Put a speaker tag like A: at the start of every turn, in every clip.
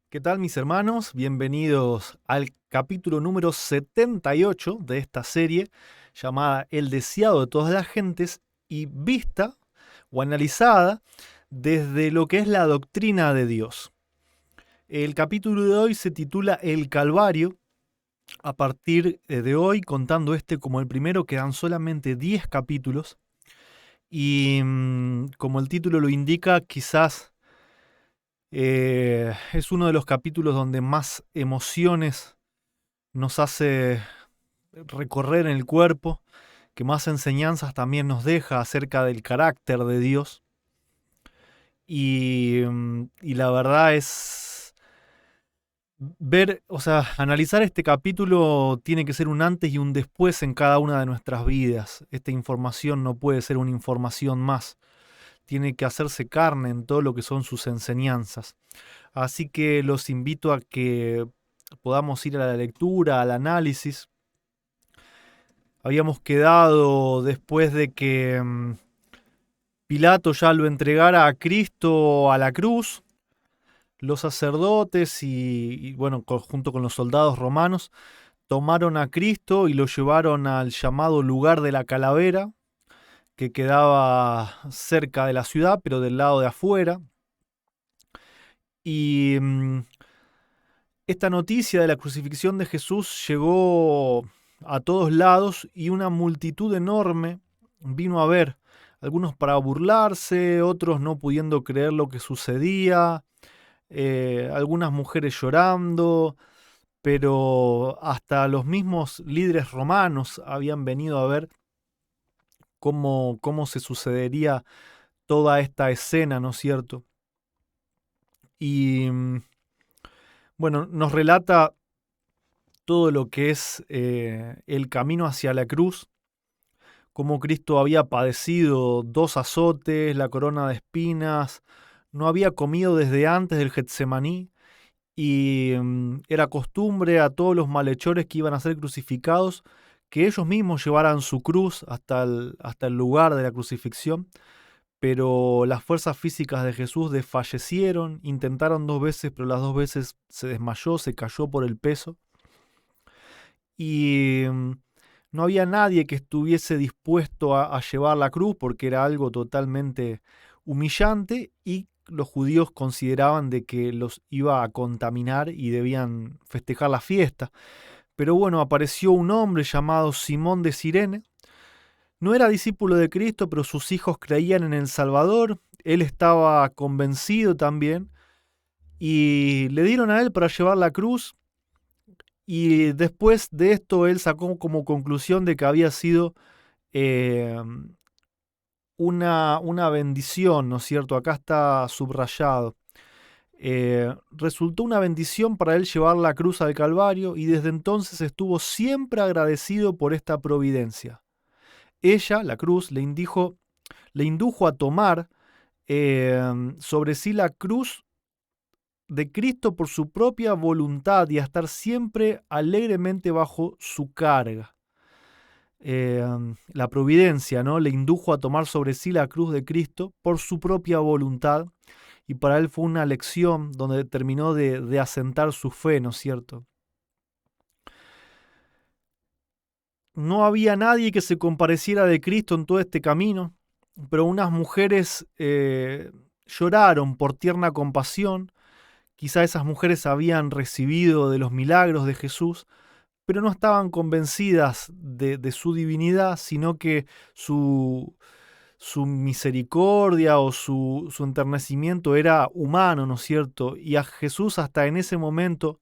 A: ¿Qué tal, mis hermanos? Bienvenidos al capítulo número 78 de esta serie llamada El deseado de todas las gentes y vista o analizada desde lo que es la doctrina de Dios. El capítulo de hoy se titula El Calvario. A partir de hoy, contando este como el primero, quedan solamente 10 capítulos y como el título lo indica, quizás es uno de los capítulos donde más emociones nos hace recorrer en el cuerpo, que más enseñanzas también nos deja acerca del carácter de Dios. Y la verdad es ver, o sea, analizar este capítulo tiene que ser un antes y un después en cada una de nuestras vidas. Esta información no puede ser una información más. Tiene que hacerse carne en todo lo que son sus enseñanzas. Así que los invito a que podamos ir a la lectura, al análisis. Habíamos quedado después de que Pilato ya lo entregara a Cristo a la cruz. Los sacerdotes bueno, junto con los soldados romanos, tomaron a Cristo y lo llevaron al llamado lugar de la calavera, que quedaba cerca de la ciudad, pero del lado de afuera. Y esta noticia de la crucifixión de Jesús llegó a todos lados y una multitud enorme vino a ver, algunos para burlarse, otros no pudiendo creer lo que sucedía, algunas mujeres llorando, pero hasta los mismos líderes romanos habían venido a ver cómo se sucedería toda esta escena, ¿no es cierto? Y bueno, nos relata todo lo que es el camino hacia la cruz, cómo Cristo había padecido 2 azotes, la corona de espinas, no había comido desde antes del Getsemaní y era costumbre a todos los malhechores que iban a ser crucificados que ellos mismos llevaran su cruz hasta el lugar de la crucifixión, pero las fuerzas físicas de Jesús desfallecieron, intentaron 2 veces, pero las 2 veces se desmayó, se cayó por el peso. Y no había nadie que estuviese dispuesto a llevar la cruz porque era algo totalmente humillante y los judíos consideraban de que los iba a contaminar y debían festejar la fiesta. Pero bueno, apareció un hombre llamado Simón de Cirene. No era discípulo de Cristo, pero sus hijos creían en el Salvador. Él estaba convencido también y le dieron a él para llevar la cruz. Y después de esto él sacó como conclusión de que había sido eh, una bendición, ¿no es cierto? Acá está subrayado. Resultó una bendición para él llevar la cruz al Calvario y desde entonces estuvo siempre agradecido por esta providencia. Ella, la cruz, le indujo a tomar sobre sí la cruz de Cristo por su propia voluntad y a estar siempre alegremente bajo su carga. La providencia, ¿no? Le indujo a tomar sobre sí la cruz de Cristo por su propia voluntad y para él fue una lección donde terminó de asentar su fe, ¿no es cierto? No había nadie que se compareciera de Cristo en todo este camino, pero unas mujeres lloraron por tierna compasión. Quizá esas mujeres habían recibido de los milagros de Jesús, pero no estaban convencidas de su divinidad, sino que su misericordia o su enternecimiento era humano, ¿no es cierto? Y a Jesús hasta en ese momento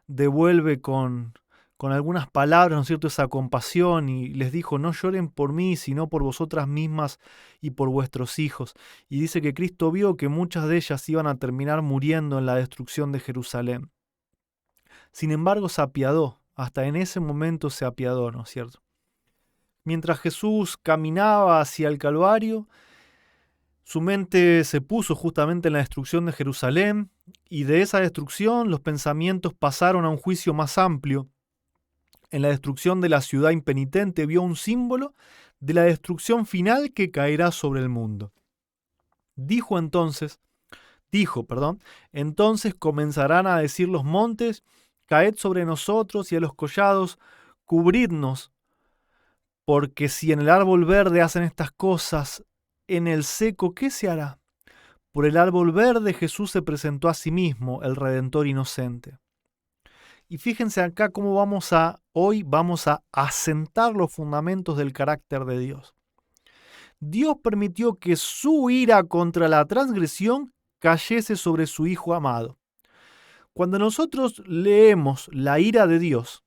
A: devuelve con algunas palabras, ¿no es cierto?, esa compasión y les dijo, no lloren por mí, sino por vosotras mismas y por vuestros hijos. Y dice que Cristo vio que muchas de ellas iban a terminar muriendo en la destrucción de Jerusalén. Sin embargo, se apiadó, hasta en ese momento se apiadó, ¿no es cierto? Mientras Jesús caminaba hacia el Calvario, Su mente se puso justamente en la destrucción de Jerusalén, y de esa destrucción los pensamientos pasaron a un juicio más amplio. En la destrucción de la ciudad impenitente vio un símbolo de la destrucción final que caerá sobre el mundo. Entonces comenzarán a decir los montes, caed sobre nosotros, y a los collados, cubridnos, porque si en el árbol verde hacen estas cosas, en el seco, ¿qué se hará? Por el árbol verde Jesús se presentó a sí mismo, el Redentor inocente. Y fíjense acá cómo hoy vamos a asentar los fundamentos del carácter de Dios. Dios permitió que su ira contra la transgresión cayese sobre su Hijo amado. Cuando nosotros leemos la ira de Dios,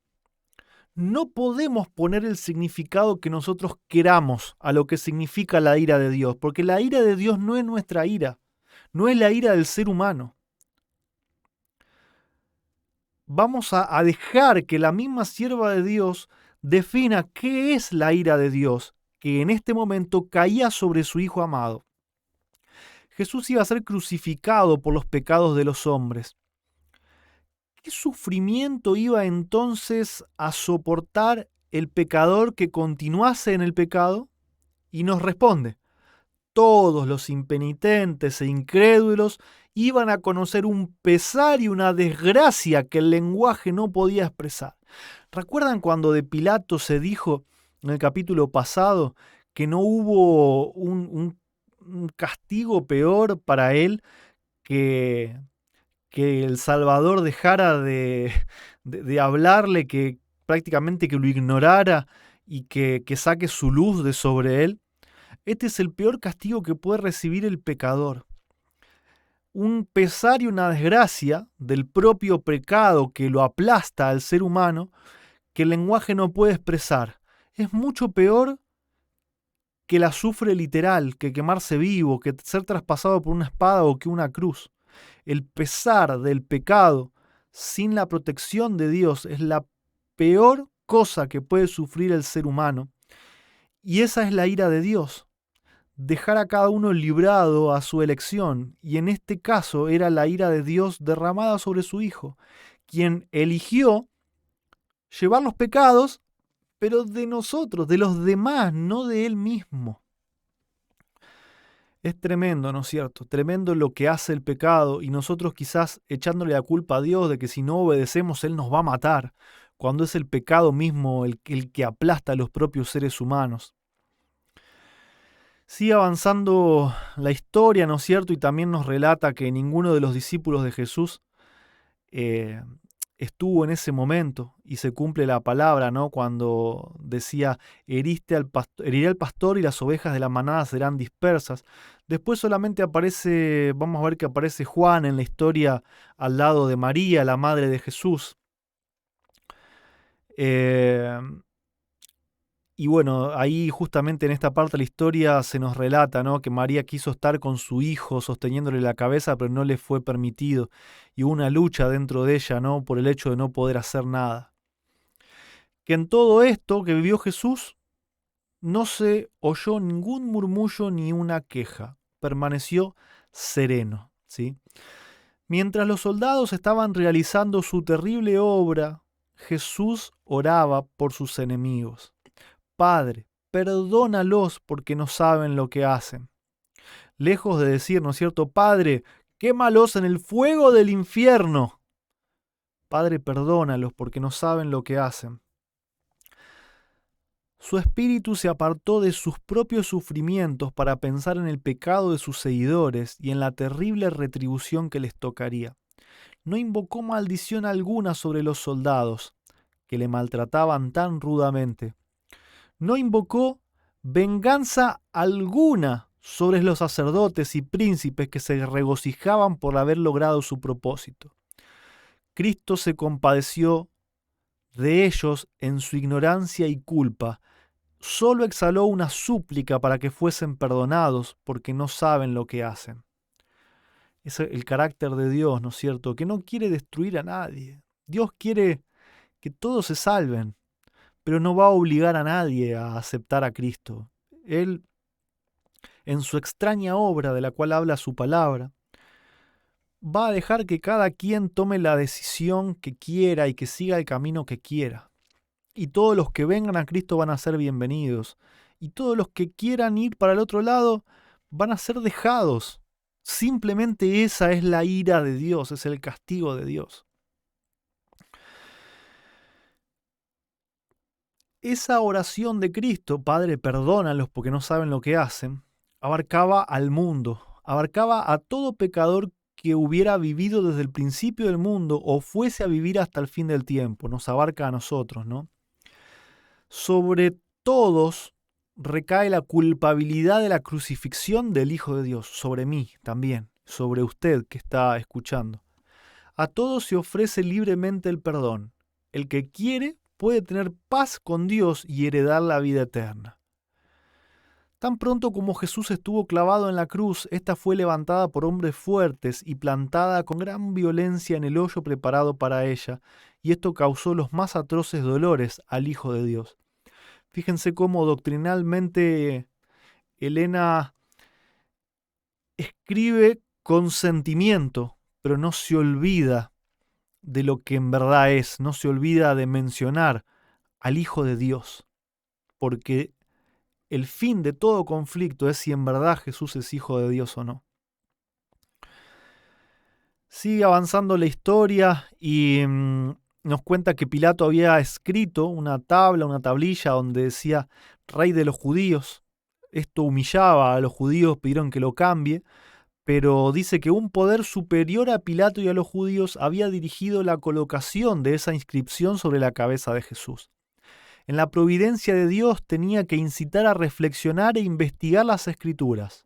A: no podemos poner el significado que nosotros queramos a lo que significa la ira de Dios, porque la ira de Dios no es nuestra ira, no es la ira del ser humano. Vamos a dejar que la misma sierva de Dios defina qué es la ira de Dios, que en este momento caía sobre su Hijo amado. Jesús iba a ser crucificado por los pecados de los hombres. ¿Qué sufrimiento iba entonces a soportar el pecador que continuase en el pecado? Y nos responde: todos los impenitentes e incrédulos iban a conocer un pesar y una desgracia que el lenguaje no podía expresar. ¿Recuerdan cuando de Pilato se dijo en el capítulo pasado que no hubo un castigo peor para él que el Salvador dejara de hablarle, que prácticamente que lo ignorara y que saque su luz de sobre él? Este es el peor castigo que puede recibir el pecador. Un pesar y una desgracia del propio pecado que lo aplasta al ser humano, que el lenguaje no puede expresar. Es mucho peor que la azufre literal, que quemarse vivo, que ser traspasado por una espada o que una cruz. El pesar del pecado sin la protección de Dios es la peor cosa que puede sufrir el ser humano. Y esa es la ira de Dios. Dejar a cada uno librado a su elección, y en este caso era la ira de Dios derramada sobre su Hijo, quien eligió llevar los pecados, pero de nosotros, de los demás, no de Él mismo. Es tremendo, ¿no es cierto? Tremendo lo que hace el pecado, y nosotros quizás echándole la culpa a Dios de que si no obedecemos Él nos va a matar, cuando es el pecado mismo el que aplasta a los propios seres humanos. Sigue avanzando la historia, ¿no es cierto? Y también nos relata que ninguno de los discípulos de Jesús estuvo en ese momento, y se cumple la palabra, ¿no? Cuando decía, heriré al pastor y las ovejas de la manada serán dispersas. Después solamente vamos a ver que aparece Juan en la historia al lado de María, la madre de Jesús. Y bueno, ahí justamente en esta parte de la historia se nos relata, ¿no?, que María quiso estar con su hijo sosteniéndole la cabeza, pero no le fue permitido. Y hubo una lucha dentro de ella, ¿no?, por el hecho de no poder hacer nada. Que en todo esto que vivió Jesús no se oyó ningún murmullo ni una queja. Permaneció sereno, ¿sí? Mientras los soldados estaban realizando su terrible obra, Jesús oraba por sus enemigos. Padre, perdónalos porque no saben lo que hacen. Lejos de decir, ¿no es cierto?, Padre, quémalos en el fuego del infierno. Padre, perdónalos porque no saben lo que hacen. Su espíritu se apartó de sus propios sufrimientos para pensar en el pecado de sus seguidores y en la terrible retribución que les tocaría. No invocó maldición alguna sobre los soldados, que le maltrataban tan rudamente. No invocó venganza alguna sobre los sacerdotes y príncipes que se regocijaban por haber logrado su propósito. Cristo se compadeció de ellos en su ignorancia y culpa. Solo exhaló una súplica para que fuesen perdonados porque no saben lo que hacen. Es el carácter de Dios, ¿no es cierto?, que no quiere destruir a nadie. Dios quiere que todos se salven, pero no va a obligar a nadie a aceptar a Cristo. Él, en su extraña obra de la cual habla su palabra, va a dejar que cada quien tome la decisión que quiera y que siga el camino que quiera. Y todos los que vengan a Cristo van a ser bienvenidos. Y todos los que quieran ir para el otro lado van a ser dejados. Simplemente esa es la ira de Dios, es el castigo de Dios. Esa oración de Cristo, Padre, perdónalos porque no saben lo que hacen, abarcaba al mundo, abarcaba a todo pecador que hubiera vivido desde el principio del mundo o fuese a vivir hasta el fin del tiempo. Nos abarca a nosotros, ¿no? Sobre todos recae la culpabilidad de la crucifixión del Hijo de Dios, sobre mí también, sobre usted que está escuchando. A todos se ofrece libremente el perdón. El que quiere puede tener paz con Dios y heredar la vida eterna. Tan pronto como Jesús estuvo clavado en la cruz, ésta fue levantada por hombres fuertes y plantada con gran violencia en el hoyo preparado para ella, y esto causó los más atroces dolores al Hijo de Dios. Fíjense cómo doctrinalmente Elena escribe con sentimiento, pero no se olvida de lo que en verdad es, no se olvida de mencionar al Hijo de Dios, porque el fin de todo conflicto es si en verdad Jesús es Hijo de Dios o no. Sigue avanzando la historia y nos cuenta que Pilato había escrito una tablilla donde decía Rey de los judíos. Esto humillaba a los judíos, pidieron que lo cambie, pero dice que un poder superior a Pilato y a los judíos había dirigido la colocación de esa inscripción sobre la cabeza de Jesús. En la providencia de Dios tenía que incitar a reflexionar e investigar las Escrituras.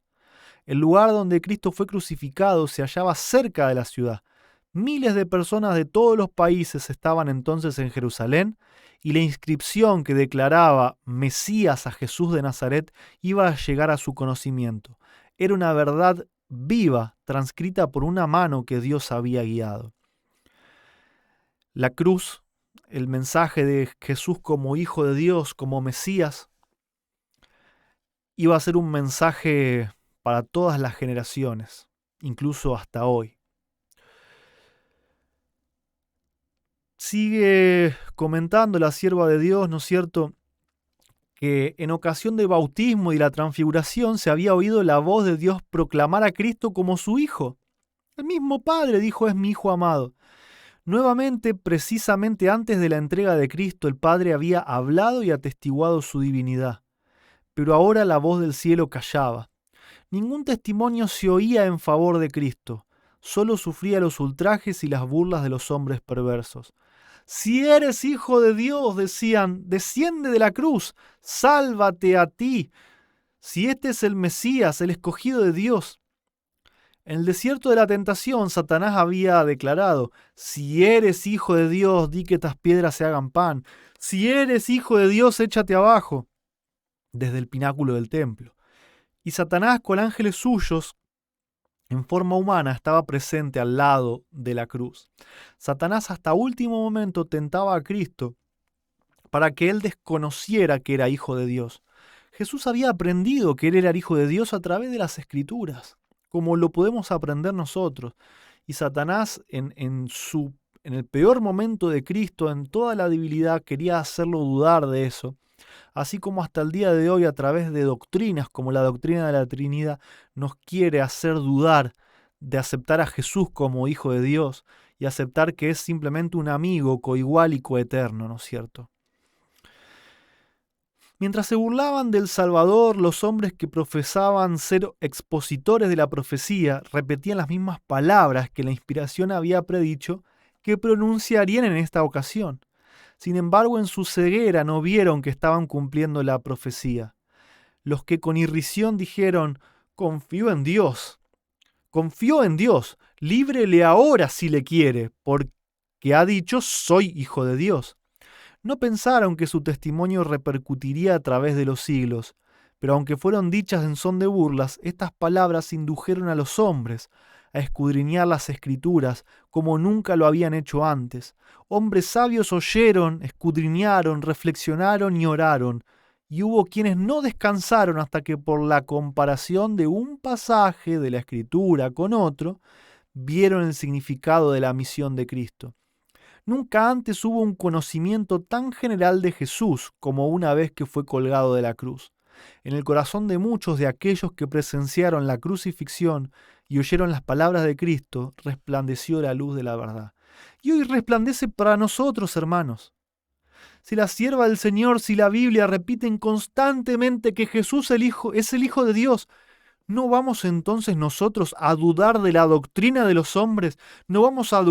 A: El lugar donde Cristo fue crucificado se hallaba cerca de la ciudad. Miles de personas de todos los países estaban entonces en Jerusalén y la inscripción que declaraba Mesías a Jesús de Nazaret iba a llegar a su conocimiento. Era una verdad viva, transcrita por una mano que Dios había guiado. La cruz, el mensaje de Jesús como Hijo de Dios, como Mesías, iba a ser un mensaje para todas las generaciones, incluso hasta hoy. Sigue comentando la sierva de Dios, ¿no es cierto?, que en ocasión del bautismo y la transfiguración se había oído la voz de Dios proclamar a Cristo como su Hijo. El mismo Padre dijo: es mi Hijo amado. Nuevamente, precisamente antes de la entrega de Cristo, el Padre había hablado y atestiguado su divinidad. Pero ahora la voz del cielo callaba. Ningún testimonio se oía en favor de Cristo. Solo sufría los ultrajes y las burlas de los hombres perversos. Si eres Hijo de Dios, decían, desciende de la cruz, sálvate a ti. Si este es el Mesías, el escogido de Dios. En el desierto de la tentación, Satanás había declarado: si eres Hijo de Dios, di que estas piedras se hagan pan. Si eres Hijo de Dios, échate abajo, desde el pináculo del templo. Y Satanás, con ángeles suyos, en forma humana, estaba presente al lado de la cruz. Satanás hasta último momento tentaba a Cristo para que él desconociera que era Hijo de Dios. Jesús había aprendido que él era Hijo de Dios a través de las Escrituras, como lo podemos aprender nosotros. Y Satanás, en el peor momento de Cristo, en toda la debilidad, quería hacerlo dudar de eso. Así como hasta el día de hoy, a través de doctrinas como la doctrina de la Trinidad, nos quiere hacer dudar de aceptar a Jesús como Hijo de Dios y aceptar que es simplemente un amigo coigual y coeterno, ¿no es cierto? Mientras se burlaban del Salvador, los hombres que profesaban ser expositores de la profecía repetían las mismas palabras que la inspiración había predicho que pronunciarían en esta ocasión. Sin embargo, en su ceguera no vieron que estaban cumpliendo la profecía. Los que con irrisión dijeron: confío en Dios, líbrele ahora si le quiere, porque ha dicho: soy Hijo de Dios. No pensaron que su testimonio repercutiría a través de los siglos, pero aunque fueron dichas en son de burlas, estas palabras indujeron a los hombres a escudriñar las Escrituras como nunca lo habían hecho antes. Hombres sabios oyeron, escudriñaron, reflexionaron y oraron, y hubo quienes no descansaron hasta que por la comparación de un pasaje de la Escritura con otro, vieron el significado de la misión de Cristo. Nunca antes hubo un conocimiento tan general de Jesús como una vez que fue colgado de la cruz. En el corazón de muchos de aquellos que presenciaron la crucifixión y oyeron las palabras de Cristo, resplandeció la luz de la verdad. Y hoy resplandece para nosotros, hermanos. Si la sierva del Señor, si la Biblia repiten constantemente que Jesús es el Hijo de Dios, ¿no vamos entonces nosotros a dudar de la doctrina de los hombres? ¿No vamos a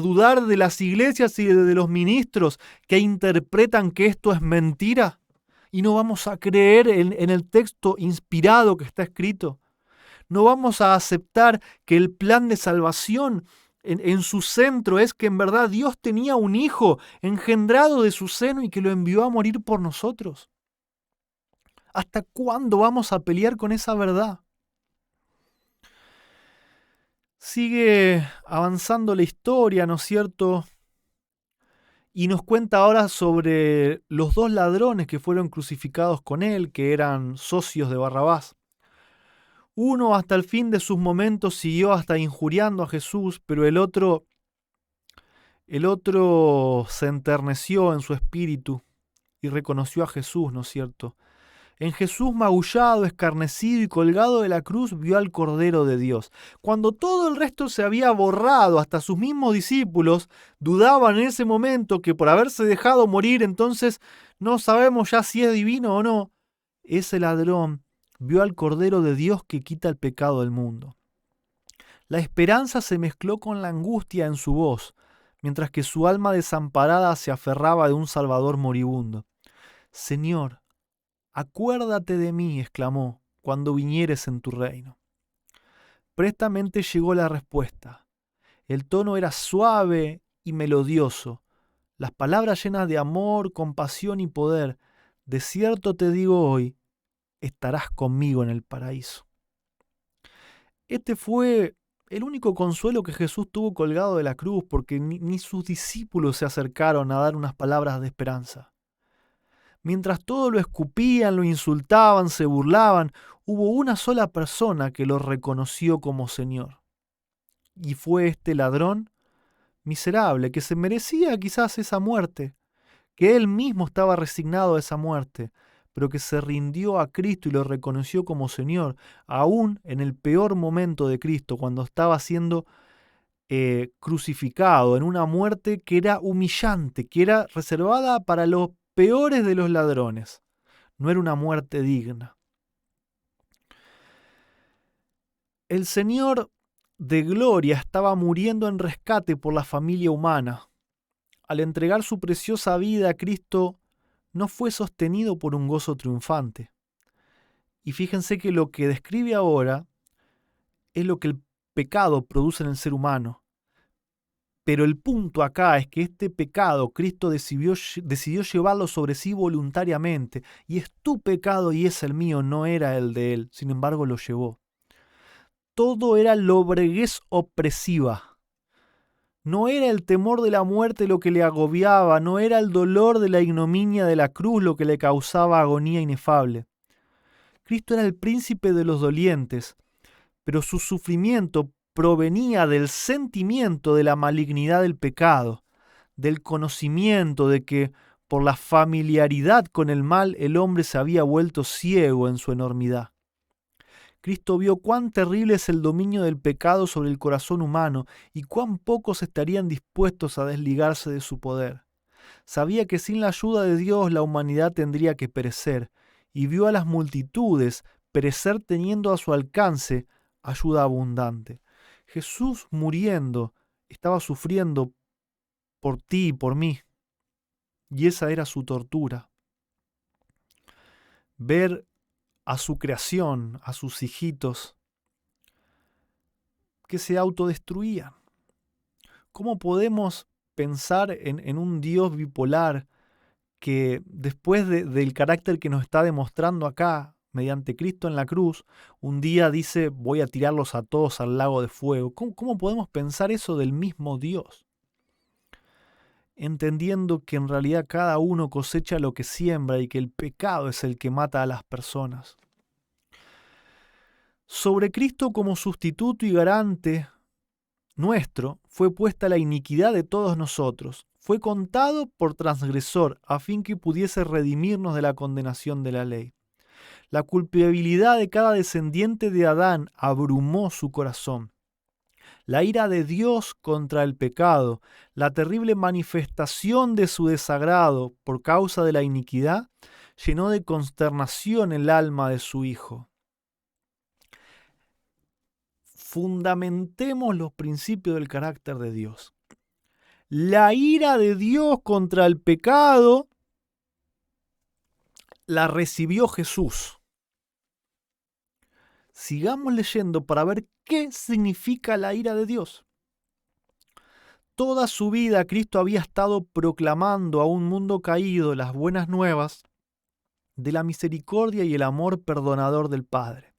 A: dudar de las iglesias y de los ministros que interpretan que esto es mentira? ¿Y no vamos a creer en el texto inspirado que está escrito? ¿No vamos a aceptar que el plan de salvación en su centro es que en verdad Dios tenía un hijo engendrado de su seno y que lo envió a morir por nosotros? ¿Hasta cuándo vamos a pelear con esa verdad? Sigue avanzando la historia, ¿no es cierto? Y nos cuenta ahora sobre los dos ladrones que fueron crucificados con él, que eran socios de Barrabás. Uno hasta el fin de sus momentos siguió hasta injuriando a Jesús, pero el otro se enterneció en su espíritu y reconoció a Jesús, ¿no es cierto? En Jesús magullado, escarnecido y colgado de la cruz vio al Cordero de Dios. Cuando todo el resto se había borrado, hasta sus mismos discípulos dudaban en ese momento que por haberse dejado morir, entonces no sabemos ya si es divino o no. Ese ladrón vio al Cordero de Dios que quita el pecado del mundo. La esperanza se mezcló con la angustia en su voz, mientras que su alma desamparada se aferraba de un Salvador moribundo. Señor, acuérdate de mí, exclamó, cuando vinieres en tu reino. Prestamente llegó la respuesta. El tono era suave y melodioso, las palabras llenas de amor, compasión y poder. De cierto te digo hoy, estarás conmigo en el paraíso. Este fue el único consuelo que Jesús tuvo colgado de la cruz, porque ni sus discípulos se acercaron a dar unas palabras de esperanza. Mientras todos lo escupían, lo insultaban, se burlaban, hubo una sola persona que lo reconoció como Señor. Y fue este ladrón miserable, que se merecía quizás esa muerte, que él mismo estaba resignado a esa muerte, pero que se rindió a Cristo y lo reconoció como Señor, aún en el peor momento de Cristo, cuando estaba siendo crucificado en una muerte que era humillante, que era reservada para los peores de los ladrones. No era una muerte digna. El Señor de gloria estaba muriendo en rescate por la familia humana. Al entregar su preciosa vida a Cristo, no fue sostenido por un gozo triunfante. Y fíjense que lo que describe ahora es lo que el pecado produce en el ser humano. Pero el punto acá es que este pecado Cristo decidió llevarlo sobre sí voluntariamente. Y es tu pecado y es el mío, no era el de él. Sin embargo, lo llevó. Todo era lobreguez opresiva. No era el temor de la muerte lo que le agobiaba, no era el dolor de la ignominia de la cruz lo que le causaba agonía inefable. Cristo era el príncipe de los dolientes, pero su sufrimiento provenía del sentimiento de la malignidad del pecado, del conocimiento de que por la familiaridad con el mal el hombre se había vuelto ciego en su enormidad. Cristo vio cuán terrible es el dominio del pecado sobre el corazón humano y cuán pocos estarían dispuestos a desligarse de su poder. Sabía que sin la ayuda de Dios la humanidad tendría que perecer, y vio a las multitudes perecer teniendo a su alcance ayuda abundante. Jesús muriendo estaba sufriendo por ti y por mí, y esa era su tortura. Ver a su creación, a sus hijitos, que se autodestruían. ¿Cómo podemos pensar en un Dios bipolar que después del carácter que nos está demostrando acá, mediante Cristo en la cruz, un día dice, voy a tirarlos a todos al lago de fuego? ¿Cómo podemos pensar eso del mismo Dios? entendiendo que en realidad cada uno cosecha lo que siembra y que el pecado es el que mata a las personas. Sobre Cristo como sustituto y garante nuestro fue puesta la iniquidad de todos nosotros. Fue contado por transgresor a fin que pudiese redimirnos de la condenación de la ley. La culpabilidad de cada descendiente de Adán abrumó su corazón. La ira de Dios contra el pecado, la terrible manifestación de su desagrado por causa de la iniquidad, llenó de consternación el alma de su Hijo. Fundamentemos los principios del carácter de Dios. La ira de Dios contra el pecado la recibió Jesús. Sigamos leyendo para ver qué significa la ira de Dios. Toda su vida Cristo había estado proclamando a un mundo caído las buenas nuevas de la misericordia y el amor perdonador del Padre.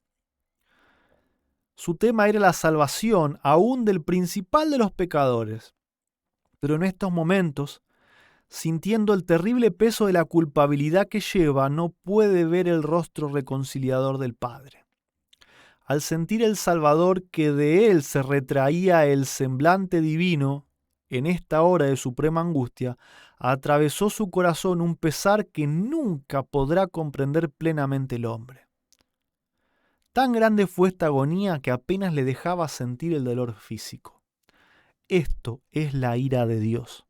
A: Su tema era la salvación aún del principal de los pecadores. Pero en estos momentos, sintiendo el terrible peso de la culpabilidad que lleva, no puede ver el rostro reconciliador del Padre. Al sentir el Salvador que de él se retraía el semblante divino, en esta hora de suprema angustia, atravesó su corazón un pesar que nunca podrá comprender plenamente el hombre. Tan grande fue esta agonía que apenas le dejaba sentir el dolor físico. Esto es la ira de Dios.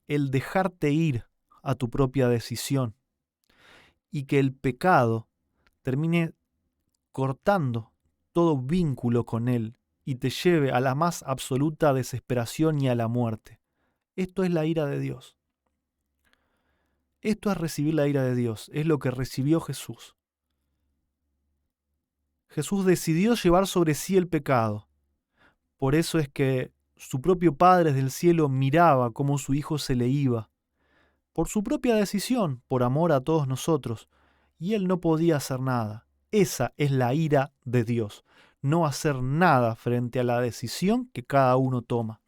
A: El dejarte ir a tu propia decisión y que el pecado termine cortando todo vínculo con Él y te lleve a la más absoluta desesperación y a la muerte. Esto es la ira de Dios. Esto es recibir la ira de Dios, es lo que recibió Jesús. Jesús decidió llevar sobre sí el pecado. Por eso es que su propio Padre desde el cielo miraba cómo su Hijo se le iba, por su propia decisión, por amor a todos nosotros, y Él no podía hacer nada. Esa es la ira de Dios, no hacer nada frente a la decisión que cada uno toma.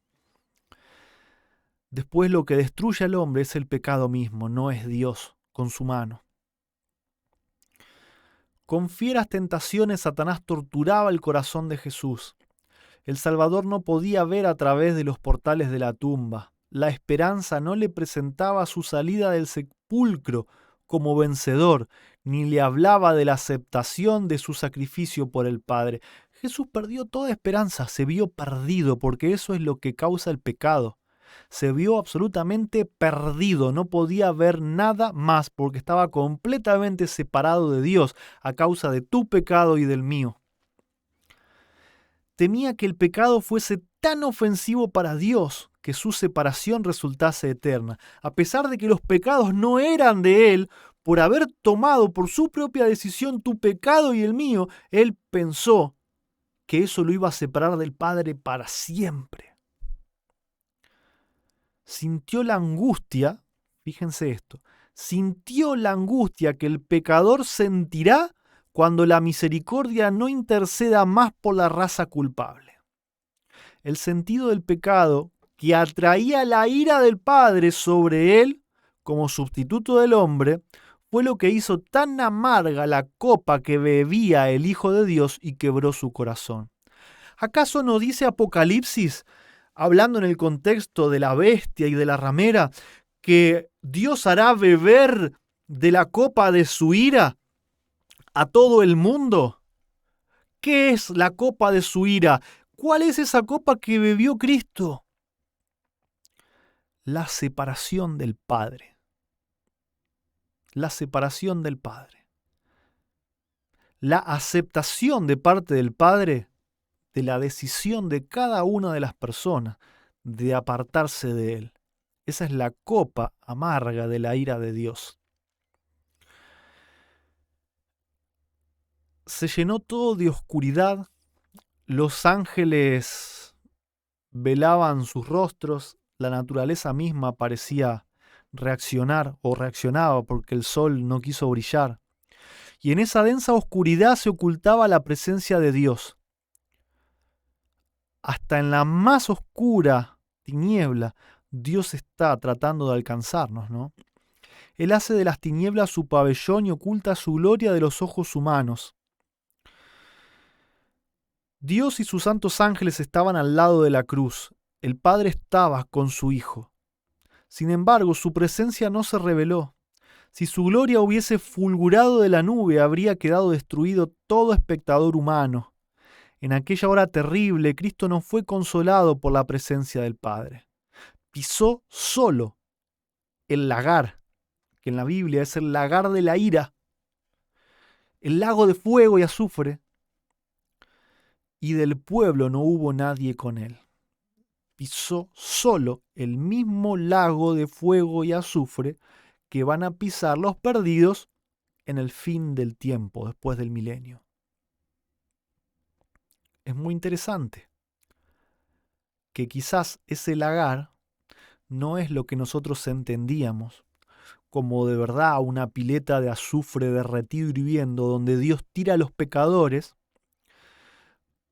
A: Después lo que destruye al hombre es el pecado mismo, no es Dios con su mano. Con fieras tentaciones Satanás torturaba el corazón de Jesús. El Salvador no podía ver a través de los portales de la tumba. La esperanza no le presentaba su salida del sepulcro como vencedor, ni le hablaba de la aceptación de su sacrificio por el Padre. Jesús perdió toda esperanza, se vio perdido, porque eso es lo que causa el pecado. Se vio absolutamente perdido, no podía ver nada más porque estaba completamente separado de Dios a causa de tu pecado y del mío. Temía que el pecado fuese tan ofensivo para Dios que su separación resultase eterna. A pesar de que los pecados no eran de Él, por haber tomado por su propia decisión tu pecado y el mío, Él pensó que eso lo iba a separar del Padre para siempre. Sintió la angustia, fíjense esto, sintió la angustia que el pecador sentirá cuando la misericordia no interceda más por la raza culpable. El sentido del pecado que atraía la ira del Padre sobre él como sustituto del hombre fue lo que hizo tan amarga la copa que bebía el Hijo de Dios y quebró su corazón. ¿Acaso no dice Apocalipsis, hablando en el contexto de la bestia y de la ramera, que Dios hará beber de la copa de su ira a todo el mundo? ¿Qué es la copa de su ira? ¿Cuál es esa copa que bebió Cristo? La separación del Padre. La separación del Padre. La aceptación de parte del Padre de la decisión de cada una de las personas de apartarse de Él. Esa es la copa amarga de la ira de Dios. Se llenó todo de oscuridad, los ángeles velaban sus rostros, la naturaleza misma parecía reaccionar o reaccionaba porque el sol no quiso brillar. Y en esa densa oscuridad se ocultaba la presencia de Dios. Hasta en la más oscura tiniebla, Dios está tratando de alcanzarnos, ¿no? Él hace de las tinieblas su pabellón y oculta su gloria de los ojos humanos. Dios y sus santos ángeles estaban al lado de la cruz. El Padre estaba con su Hijo. Sin embargo, su presencia no se reveló. Si su gloria hubiese fulgurado de la nube, habría quedado destruido todo espectador humano. En aquella hora terrible, Cristo no fue consolado por la presencia del Padre. Pisó solo el lagar, que en la Biblia es el lagar de la ira, el lago de fuego y azufre, y del pueblo no hubo nadie con él. Pisó solo el mismo lago de fuego y azufre que van a pisar los perdidos en el fin del tiempo, después del milenio. Es muy interesante que quizás ese lagar no es lo que nosotros entendíamos como de verdad una pileta de azufre derretido hirviendo donde Dios tira a los pecadores,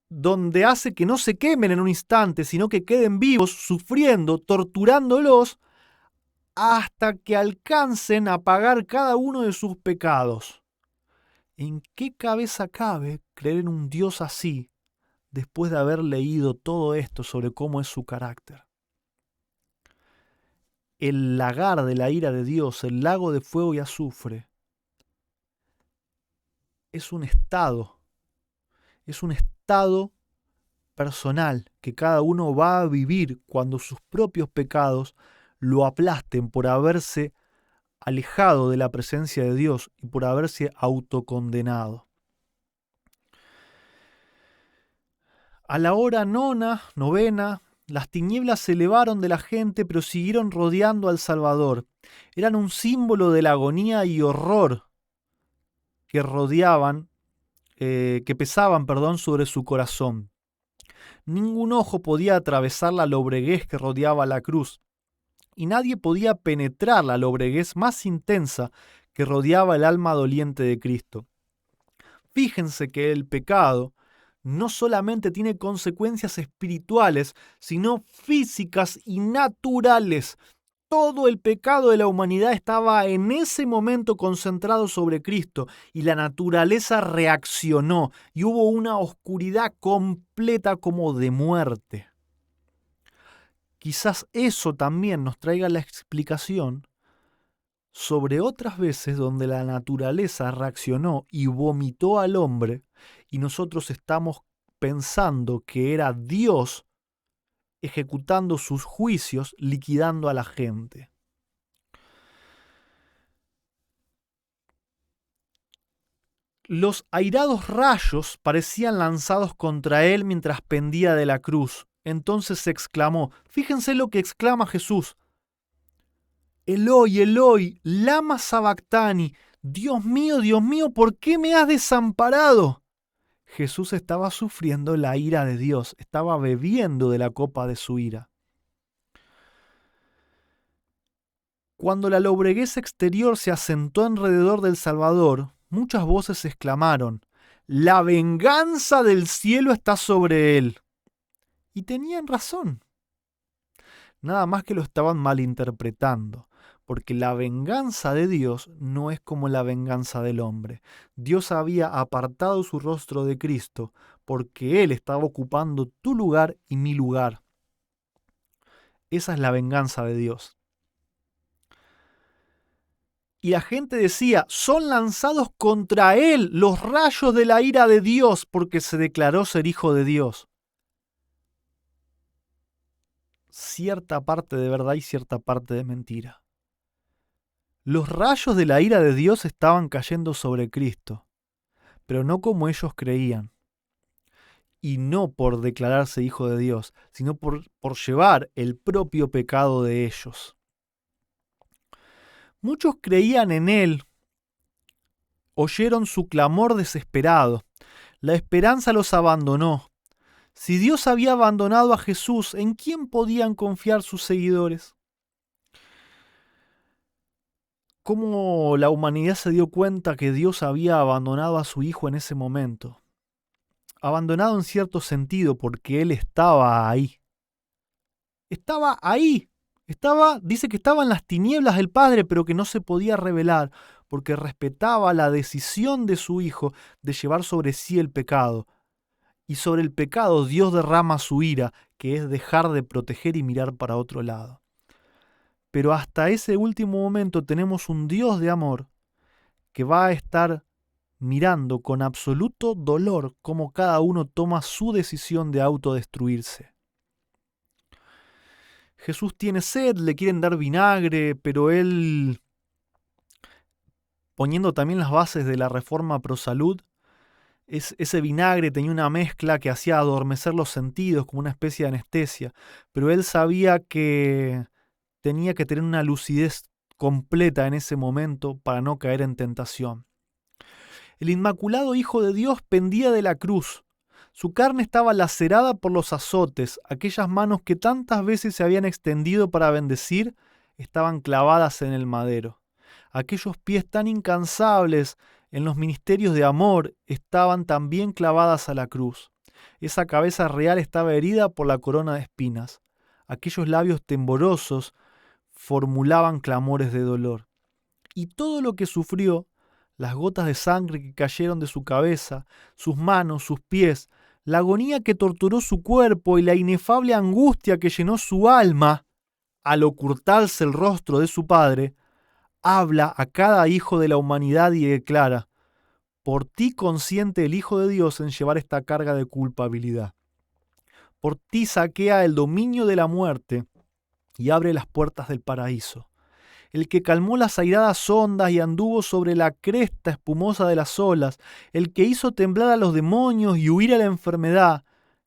A: donde hace que no se quemen en un instante, sino que queden vivos, sufriendo, torturándolos, hasta que alcancen a pagar cada uno de sus pecados. ¿En qué cabeza cabe creer en un Dios así, después de haber leído todo esto sobre cómo es su carácter? El lagar de la ira de Dios, el lago de fuego y azufre, es un estado personal que cada uno va a vivir cuando sus propios pecados lo aplasten por haberse alejado de la presencia de Dios y por haberse autocondenado. A la hora novena, las tinieblas se elevaron de la gente, pero siguieron rodeando al Salvador. Eran un símbolo de la agonía y horror que pesaban, sobre su corazón. Ningún ojo podía atravesar la lobreguez que rodeaba la cruz, y nadie podía penetrar la lobreguez más intensa que rodeaba el alma doliente de Cristo. Fíjense que el pecado no solamente tiene consecuencias espirituales, sino físicas y naturales. Todo el pecado de la humanidad estaba en ese momento concentrado sobre Cristo y la naturaleza reaccionó y hubo una oscuridad completa como de muerte. Quizás eso también nos traiga la explicación sobre otras veces donde la naturaleza reaccionó y vomitó al hombre y nosotros estamos pensando que era Dios ejecutando sus juicios, liquidando a la gente. Los airados rayos parecían lanzados contra él mientras pendía de la cruz. Entonces se exclamó, fíjense lo que exclama Jesús: Eloi, Eloi, lama sabactani, Dios mío, ¿por qué me has desamparado? Jesús estaba sufriendo la ira de Dios, estaba bebiendo de la copa de su ira. Cuando la lobreguez exterior se asentó alrededor del Salvador, muchas voces exclamaron, «La venganza del cielo está sobre él». Y tenían razón. Nada más que lo estaban malinterpretando, porque la venganza de Dios no es como la venganza del hombre. Dios había apartado su rostro de Cristo, porque Él estaba ocupando tu lugar y mi lugar. Esa es la venganza de Dios. Y la gente decía, son lanzados contra él los rayos de la ira de Dios porque se declaró ser hijo de Dios. Cierta parte de verdad y cierta parte de mentira. Los rayos de la ira de Dios estaban cayendo sobre Cristo, pero no como ellos creían. Y no por declararse hijo de Dios, sino por llevar el propio pecado de ellos. Muchos creían en él, oyeron su clamor desesperado. La esperanza los abandonó. Si Dios había abandonado a Jesús, ¿en quién podían confiar sus seguidores? ¿Cómo la humanidad se dio cuenta que Dios había abandonado a su Hijo en ese momento? Abandonado en cierto sentido porque Él estaba ahí. Estaba ahí. Dice que estaba en las tinieblas del Padre, pero que no se podía revelar, porque respetaba la decisión de su Hijo de llevar sobre sí el pecado. Y sobre el pecado Dios derrama su ira, que es dejar de proteger y mirar para otro lado. Pero hasta ese último momento tenemos un Dios de amor que va a estar mirando con absoluto dolor cómo cada uno toma su decisión de autodestruirse. Jesús tiene sed, le quieren dar vinagre, pero él, poniendo también las bases de la reforma pro salud, ese vinagre tenía una mezcla que hacía adormecer los sentidos, como una especie de anestesia, pero él sabía que tenía que tener una lucidez completa en ese momento para no caer en tentación. El Inmaculado Hijo de Dios pendía de la cruz. Su carne estaba lacerada por los azotes, aquellas manos que tantas veces se habían extendido para bendecir estaban clavadas en el madero. Aquellos pies tan incansables en los ministerios de amor estaban también clavadas a la cruz. Esa cabeza real estaba herida por la corona de espinas. Aquellos labios temblorosos formulaban clamores de dolor. Y todo lo que sufrió, las gotas de sangre que cayeron de su cabeza, sus manos, sus pies, la agonía que torturó su cuerpo y la inefable angustia que llenó su alma al ocultarse el rostro de su Padre, habla a cada hijo de la humanidad y declara: por ti consiente el Hijo de Dios en llevar esta carga de culpabilidad. Por ti saquea el dominio de la muerte y abre las puertas del paraíso. El que calmó las airadas ondas y anduvo sobre la cresta espumosa de las olas, el que hizo temblar a los demonios y huir a la enfermedad,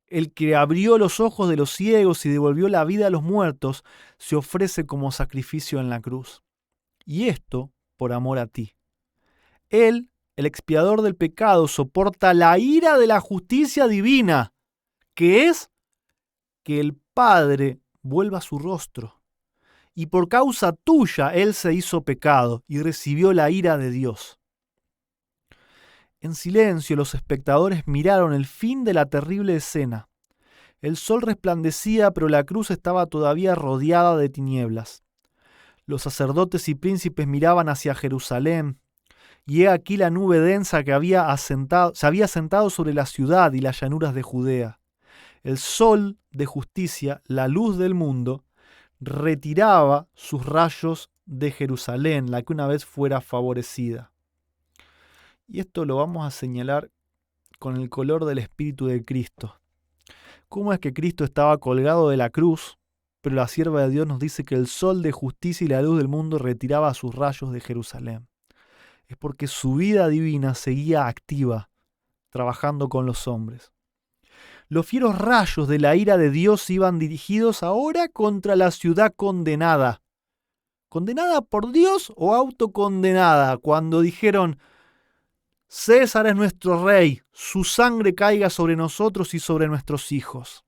A: el que abrió los ojos de los ciegos y devolvió la vida a los muertos, se ofrece como sacrificio en la cruz. Y esto por amor a ti. Él, el expiador del pecado, soporta la ira de la justicia divina, que es que el Padre vuelva su rostro. Y por causa tuya él se hizo pecado y recibió la ira de Dios. En silencio los espectadores miraron el fin de la terrible escena. El sol resplandecía, pero la cruz estaba todavía rodeada de tinieblas. Los sacerdotes y príncipes miraban hacia Jerusalén, y he aquí la nube densa que se había asentado sobre la ciudad y las llanuras de Judea. El sol de justicia, la luz del mundo, retiraba sus rayos de Jerusalén, la que una vez fuera favorecida. Y esto lo vamos a señalar con el color del Espíritu de Cristo. ¿Cómo es que Cristo estaba colgado de la cruz, pero la sierva de Dios nos dice que el sol de justicia y la luz del mundo retiraba sus rayos de Jerusalén? Es porque su vida divina seguía activa, trabajando con los hombres. Los fieros rayos de la ira de Dios iban dirigidos ahora contra la ciudad condenada. ¿Condenada por Dios o autocondenada? Cuando dijeron: César es nuestro rey, su sangre caiga sobre nosotros y sobre nuestros hijos.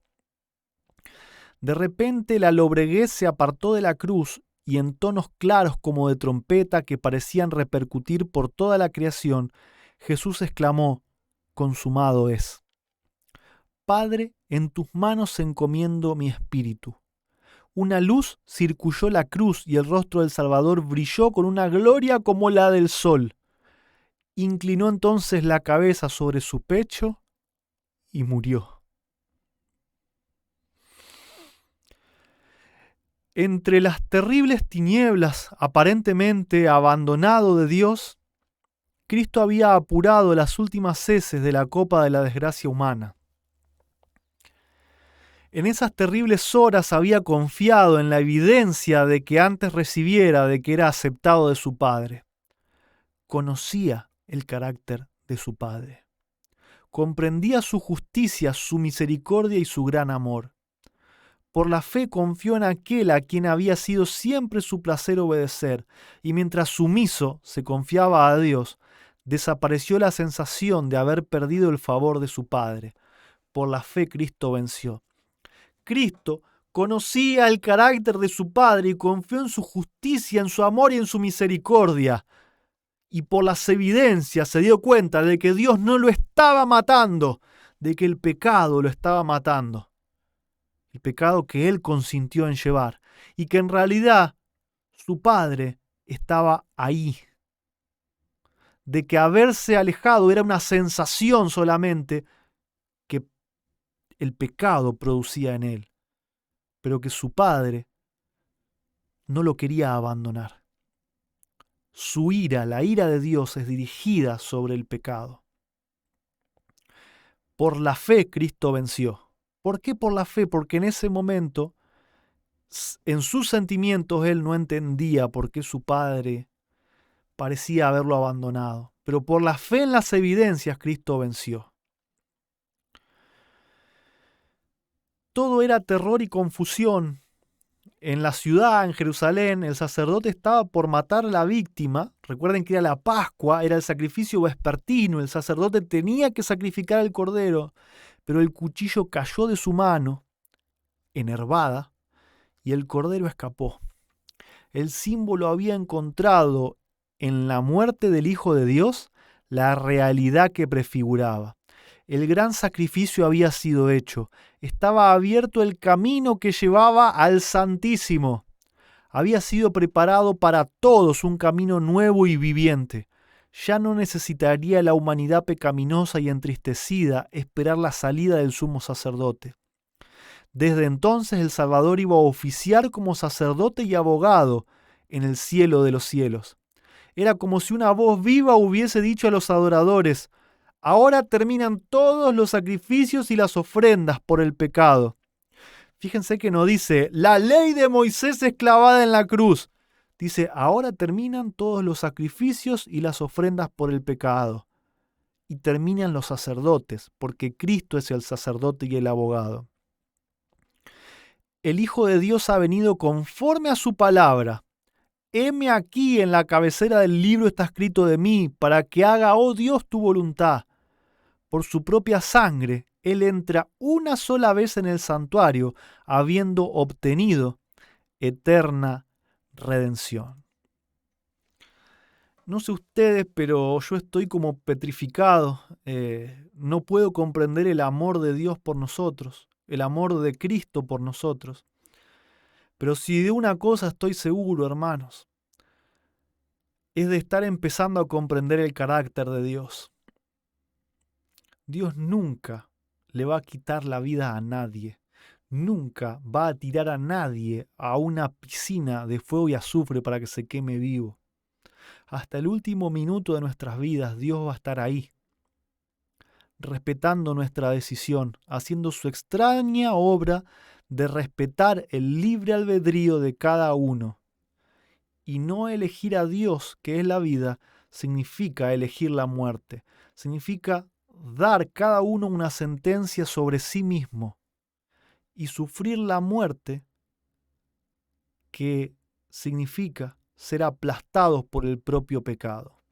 A: De repente la lobreguez se apartó de la cruz y en tonos claros como de trompeta que parecían repercutir por toda la creación, Jesús exclamó: consumado es. Padre, en tus manos encomiendo mi espíritu. Una luz circulló la cruz y el rostro del Salvador brilló con una gloria como la del sol. Inclinó entonces la cabeza sobre su pecho y murió. Entre las terribles tinieblas, aparentemente abandonado de Dios, Cristo había apurado las últimas heces de la copa de la desgracia humana. En esas terribles horas había confiado en la evidencia de que antes recibiera, de que era aceptado de su Padre. Conocía el carácter de su Padre. Comprendía su justicia, su misericordia y su gran amor. Por la fe confió en aquel a quien había sido siempre su placer obedecer, y mientras sumiso se confiaba a Dios, desapareció la sensación de haber perdido el favor de su Padre. Por la fe Cristo venció. Cristo conocía el carácter de su Padre y confió en su justicia, en su amor y en su misericordia. Y por las evidencias se dio cuenta de que Dios no lo estaba matando, de que el pecado lo estaba matando. El pecado que Él consintió en llevar. y que en realidad su padre estaba ahí, de que haberse alejado era una sensación solamente que el pecado producía en él, pero que su padre no lo quería abandonar. Su ira, la ira de Dios, es dirigida sobre el pecado. Por la fe Cristo venció. ¿Por qué por la fe? Porque en ese momento, en sus sentimientos, él no entendía por qué su padre parecía haberlo abandonado. Pero por la fe en las evidencias, Cristo venció. Todo era terror y confusión. En la ciudad, en Jerusalén, el sacerdote estaba por matar a la víctima. Recuerden que era la Pascua, era el sacrificio vespertino. El sacerdote tenía que sacrificar al cordero, pero el cuchillo cayó de su mano, enervada, y el cordero escapó. El símbolo había encontrado en la muerte del Hijo de Dios la realidad que prefiguraba. El gran sacrificio había sido hecho. Estaba abierto el camino que llevaba al Santísimo. Había sido preparado para todos un camino nuevo y viviente. Ya no necesitaría la humanidad pecaminosa y entristecida esperar la salida del sumo sacerdote. Desde entonces el Salvador iba a oficiar como sacerdote y abogado en el cielo de los cielos. Era como si una voz viva hubiese dicho a los adoradores: ahora terminan todos los sacrificios y las ofrendas por el pecado. Fíjense que no dice, la ley de Moisés es clavada en la cruz. Dice, ahora terminan todos los sacrificios y las ofrendas por el pecado. Y terminan los sacerdotes, porque Cristo es el sacerdote y el abogado. El Hijo de Dios ha venido conforme a su palabra. Heme aquí en la cabecera del libro está escrito de mí, para que haga, oh Dios, tu voluntad. Por su propia sangre, Él entra una sola vez en el santuario, habiendo obtenido eterna redención. No sé ustedes, pero yo estoy como petrificado. No puedo comprender el amor de Dios por nosotros, el amor de Cristo por nosotros. Pero si de una cosa estoy seguro, hermanos, es de estar empezando a comprender el carácter de Dios. Dios nunca le va a quitar la vida a nadie. Nunca va a tirar a nadie a una piscina de fuego y azufre para que se queme vivo. Hasta el último minuto de nuestras vidas Dios va a estar ahí, respetando nuestra decisión, haciendo su extraña obra de respetar el libre albedrío de cada uno. Y no elegir a Dios, que es la vida, significa elegir la muerte. Significa dar cada uno una sentencia sobre sí mismo y sufrir la muerte, que significa ser aplastados por el propio pecado.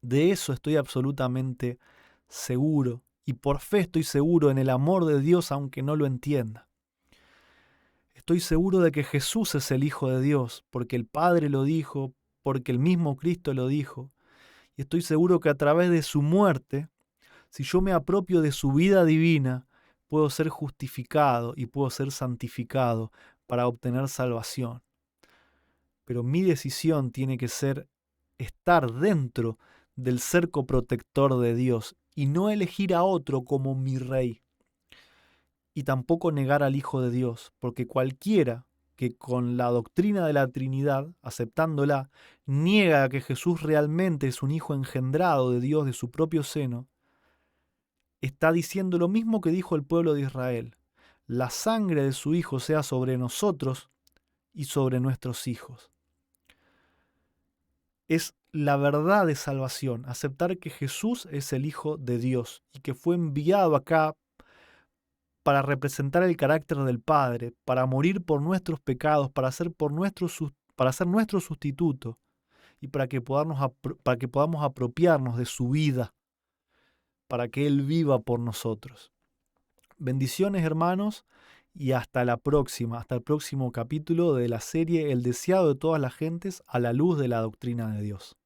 A: De eso estoy absolutamente seguro, y por fe estoy seguro en el amor de Dios aunque no lo entienda. Estoy seguro de que Jesús es el Hijo de Dios, porque el Padre lo dijo, porque el mismo Cristo lo dijo, y estoy seguro que a través de su muerte, si yo me apropio de su vida divina, puedo ser justificado y puedo ser santificado para obtener salvación. Pero mi decisión tiene que ser estar dentro del cerco protector de Dios y no elegir a otro como mi rey. Y tampoco negar al Hijo de Dios, porque cualquiera que con la doctrina de la Trinidad, aceptándola, niega que Jesús realmente es un Hijo engendrado de Dios de su propio seno, está diciendo lo mismo que dijo el pueblo de Israel: la sangre de su Hijo sea sobre nosotros y sobre nuestros hijos. Es la verdad de salvación, aceptar que Jesús es el Hijo de Dios y que fue enviado acá para representar el carácter del Padre, para morir por nuestros pecados, para ser nuestro sustituto y para que podamos apropiarnos de su vida, para que Él viva por nosotros. Bendiciones, hermanos, y hasta la próxima, hasta el próximo capítulo de la serie El deseado de todas las gentes a la luz de la doctrina de Dios.